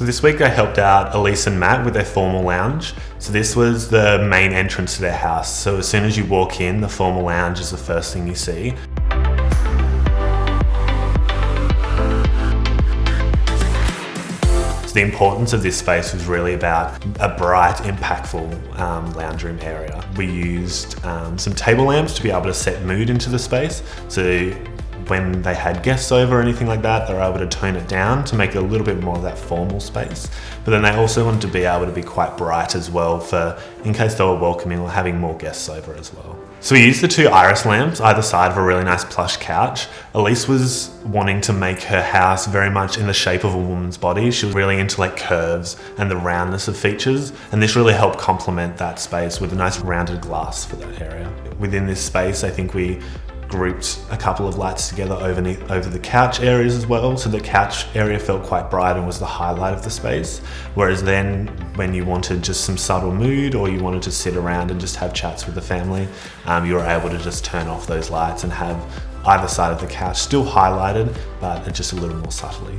So this week I helped out Elise and Matt with their formal lounge. So this was the main entrance to their house. So as soon as you walk in, the formal lounge is the first thing you see. So the importance of this space was really about a bright, impactful lounge room area. We used some table lamps to be able to set mood into the space. So when they had guests over or anything like that, they were able to tone it down to make it a little bit more of that formal space. But then they also wanted to be able to be quite bright as well for in case they were welcoming or having more guests over as well. So we used the two iris lamps either side of a really nice plush couch. Elise was wanting to make her house very much in the shape of a woman's body. She was really into like curves and the roundness of features, and this really helped complement that space with a nice rounded glass for that area. Within this space, I think we grouped a couple of lights together over the couch areas as well, so the couch area felt quite bright and was the highlight of the space, whereas then when you wanted just some subtle mood or you wanted to sit around and just have chats with the family, you were able to just turn off those lights and have either side of the couch still highlighted, but just a little more subtly.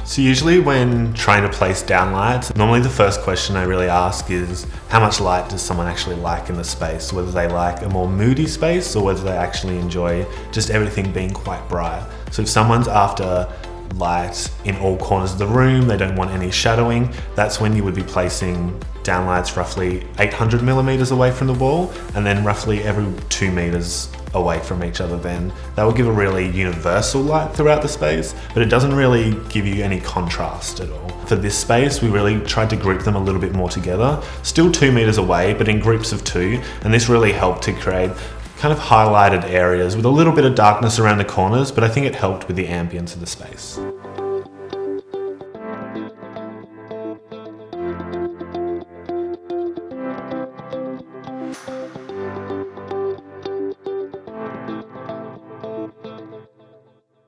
So usually when trying to place down lights, normally the first question I really ask is how much light does someone actually like in the space? Whether they like a more moody space or whether they actually enjoy just everything being quite bright. So if someone's after light in all corners of the room, they don't want any shadowing, that's when you would be placing downlights roughly 800 millimeters away from the wall and then roughly every 2 meters away from each other. Then that will give a really universal light throughout the space, but it doesn't really give you any contrast at all. For this space, we really tried to group them a little bit more together, still 2 meters away, but in groups of 2, and this really helped to create kind of highlighted areas with a little bit of darkness around the corners, but I think it helped with the ambience of the space.